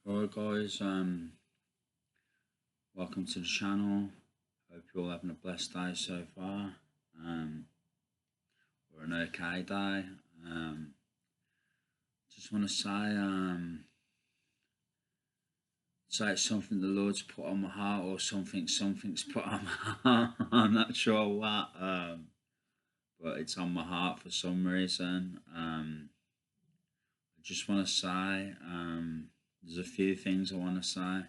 Alright guys, welcome to the channel. Hope you're all having a blessed day so far. Um, or an okay day. Just want to say it's something the Lord's put on my heart, or something's put on my heart. I'm not sure what, but it's on my heart for some reason. I just want to say, there's a few things I want to say.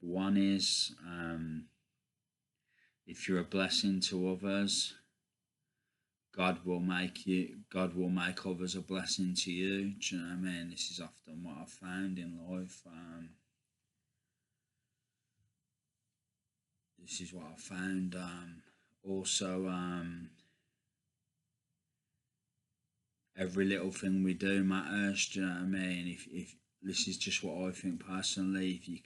One is, if you're a blessing to others, God will make others a blessing to you. Do you know what I mean? This is often what I've found in life. This is what I've found. Also, every little thing we do matters. Do you know what I mean? If this is just what I think personally, if you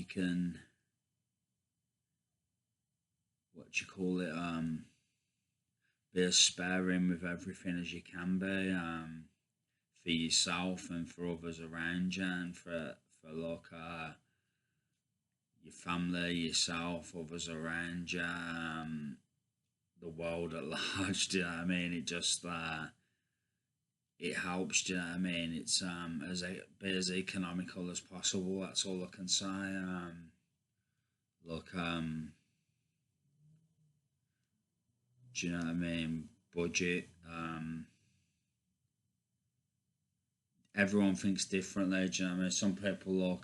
can, what you call it, be as sparing with everything as you can be, for yourself and for others around you, and for like your family, yourself, others around you, the world at large. Do you know what I mean? It just it helps. Do you know what I mean? It's be as economical as possible. That's all I can say. Look, do you know what I mean? Budget. Everyone thinks differently. Do you know what I mean? Some people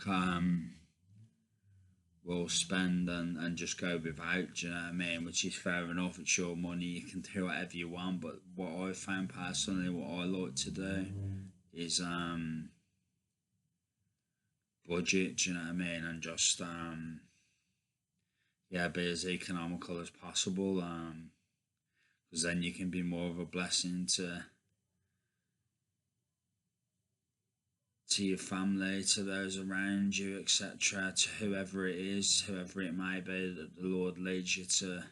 will spend and just go without. Do you know what I mean? Which is fair enough. It's your money. You can do whatever you want. But what I found personally, what I like to do is budget. Do you know what I mean? And just yeah, be as economical as possible. Because then you can be more of a blessing to your family, to those around you, etc., to whoever it is, whoever it may be that the Lord leads you to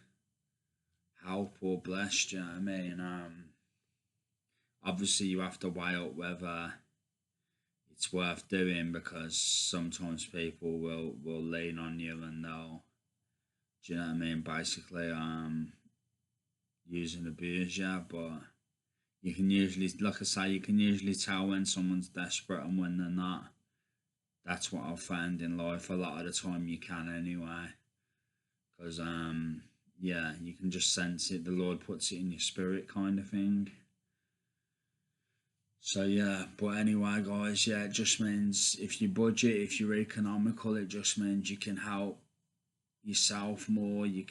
help or bless. Do you know what I mean? Obviously, you have to weigh up whether it's worth doing, because sometimes people will lean on you and they'll, do you know what I mean? Basically, use and abuse you, but you can usually, like I say, you can usually tell when someone's desperate and when they're not. That's what I've found in life. A lot of the time, you can anyway, because yeah, you can just sense it. The Lord puts it in your spirit, kind of thing. So yeah, but anyway, guys, yeah, it just means if you budget, if you're economical, it just means you can help yourself more. You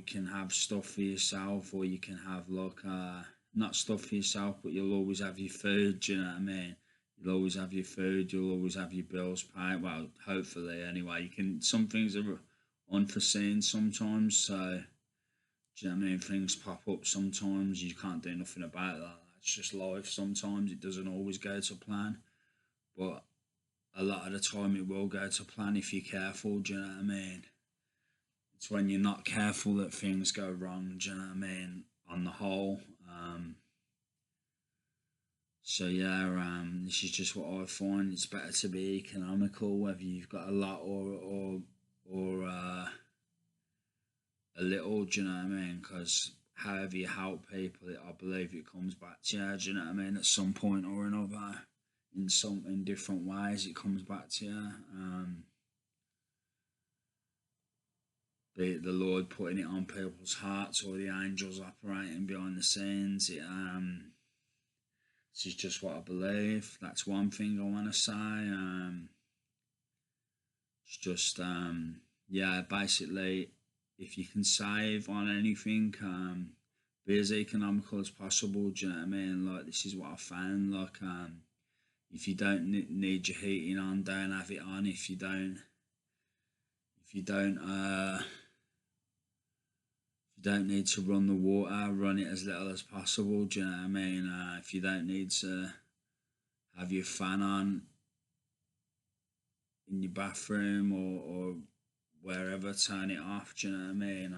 can have stuff for yourself, or you can have like not stuff for yourself, but you'll always have your food. Do you know what I mean? You'll always have your food. You'll always have your bills paid. Well, hopefully, anyway. You can. Some things are unforeseen sometimes, so do you know what I mean? Things pop up sometimes. You can't do nothing about that. It's just life. Sometimes it doesn't always go to plan, but a lot of the time it will go to plan if you're careful. Do you know what I mean? It's when you're not careful that things go wrong. Do you know what I mean? On the whole. So yeah, this is just what I find. It's better to be economical, whether you've got a lot or a little. Do you know what I mean? Because however you help people, I believe it comes back to you. Do you know what I mean? At some point or another, in different ways, it comes back to you. Be it the Lord putting it on people's hearts or the angels operating behind the scenes. This is just what I believe. That's one thing I want to say. It's just yeah, basically, if you can save on anything, be as economical as possible. Do you know what I mean? Like, this is what I found. Like, if you don't need your heating on, don't have it on. If you don't you don't need to run the water, run it as little as possible. Do you know what I mean? If you don't need to have your fan on in your bathroom or wherever, turn it off. Do you know what I mean?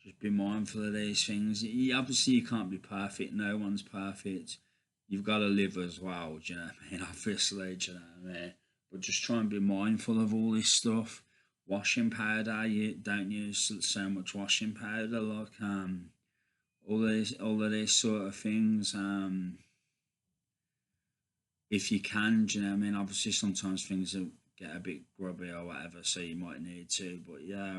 Just be mindful of these things. Obviously, you can't be perfect. No one's perfect. you've got to live as well. Do you know what I mean? Obviously, do you know what I mean? But just try and be mindful of all this stuff. Washing powder, you don't use so much washing powder. Like all of these sort of things. If you can, do you know what I mean? Obviously, sometimes things get a bit grubby or whatever, so you might need to. But yeah,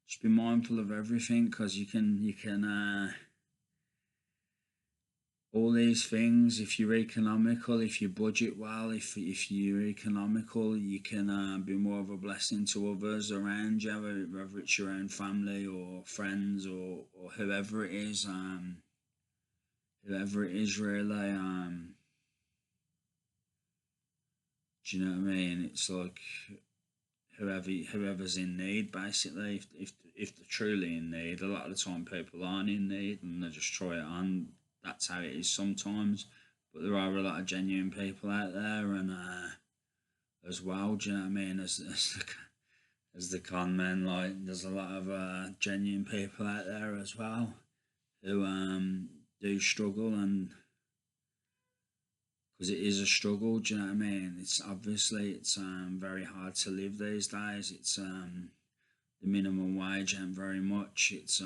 just be mindful of everything because you can all these things. If you're economical, if you budget well, if you're economical, you can be more of a blessing to others around you, whether it's your own family or friends or whoever it is. Whoever it is, really. Do you know what I mean? It's like whoever's in need, basically. If they're truly in need, a lot of the time people aren't in need and they just try it on. That's how it is sometimes. But there are a lot of genuine people out there, and as well. Do you know what I mean? As the con men, like there's a lot of genuine people out there as well who do struggle, and because it is a struggle. Do you know what I mean? It's very hard to live these days. The minimum wage ain't very much. It's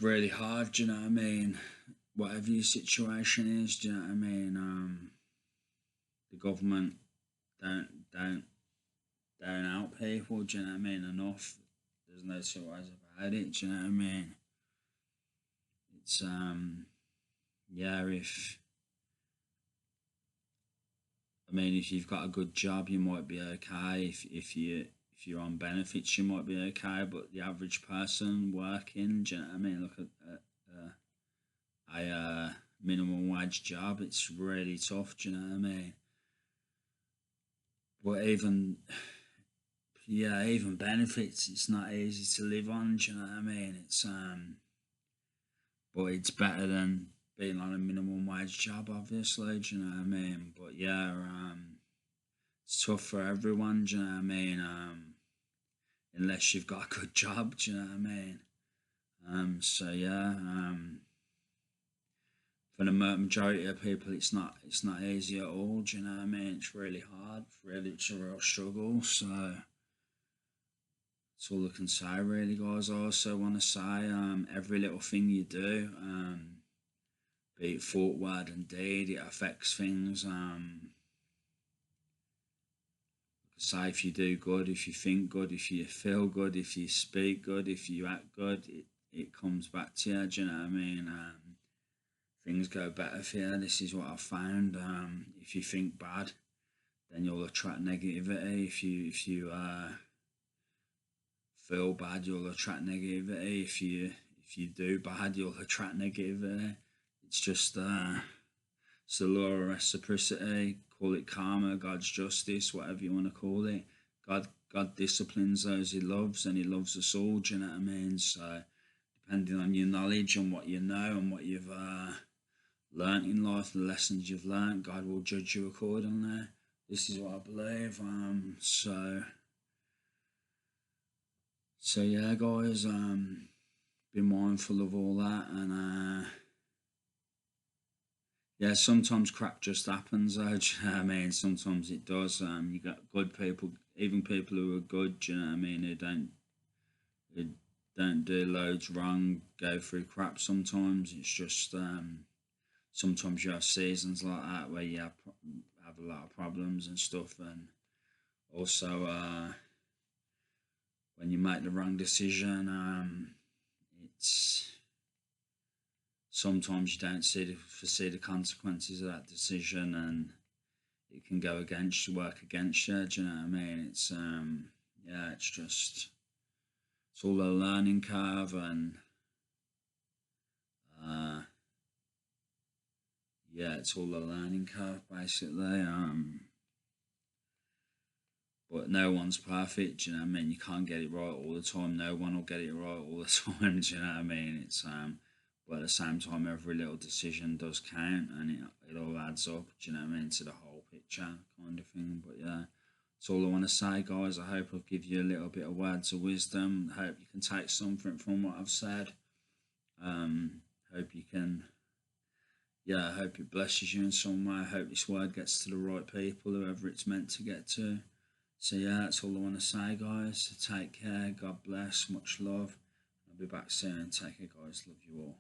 really hard. Do you know what I mean? Whatever your situation is, do you know what I mean? The government don't don't don't help people. Do you know what I mean? Enough. There's no two ways about it. Do you know what I mean? It's yeah. If you've got a good job, you might be okay. If you're on benefits, you might be okay. But the average person working, do you know what I mean? Look at a minimum wage job. It's really tough. Do you know what I mean? But even benefits, it's not easy to live on. Do you know what I mean? But it's better than being on a minimum wage job, obviously. Do you know what I mean? But yeah, it's tough for everyone. Do you know what I mean? Unless you've got a good job. Do you know what I mean? So yeah, for the majority of people, it's not easy at all. Do you know what I mean? It's really hard. It's a real struggle. So that's all I can say, really, guys. I also want to say, every little thing you do, be it thought, word, and deed, it affects things. Say if you do good, if you think good, if you feel good, if you speak good, if you act good, it comes back to you. Do you know what I mean? Things go better for you. This is what I've found. If you think bad, then you'll attract negativity. If you feel bad, you'll attract negativity. If you do bad, you'll attract negativity. It's just it's the law of reciprocity. Call it karma, God's justice, whatever you want to call it. God disciplines those He loves, and He loves us all. Do you know what I mean? So depending on your knowledge and what you know and what you've learnt in life, the lessons you've learnt, God will judge you accordingly. This is what I believe. So yeah, guys. Be mindful of all that, and yeah, sometimes crap just happens though. Do you know what I mean? Sometimes it does. You got good people, even people who are good. Do you know what I mean? Who don't do loads wrong, go through crap. Sometimes it's just sometimes you have seasons like that where you have a lot of problems and stuff, and also when you make the wrong decision, it's sometimes you don't foresee the consequences of that decision, and it can go against you, work against you. Do you know what I mean? Yeah, it's all a learning curve, and uh, yeah, it's all a learning curve basically. But no one's perfect. Do you know what I mean? You can't get it right all the time. No one will get it right all the time. Do you know what I mean? But at the same time, every little decision does count, and it all adds up. Do you know what I mean? To the whole picture, kind of thing. But yeah, that's all I want to say, guys. I hope I've given you a little bit of words of wisdom. I hope you can take something from what I've said. Hope yeah, I hope it blesses you in some way. I hope this word gets to the right people, whoever it's meant to get to. So yeah, that's all I want to say, guys. So take care. God bless. Much love. I'll be back soon. Take care, guys. Love you all.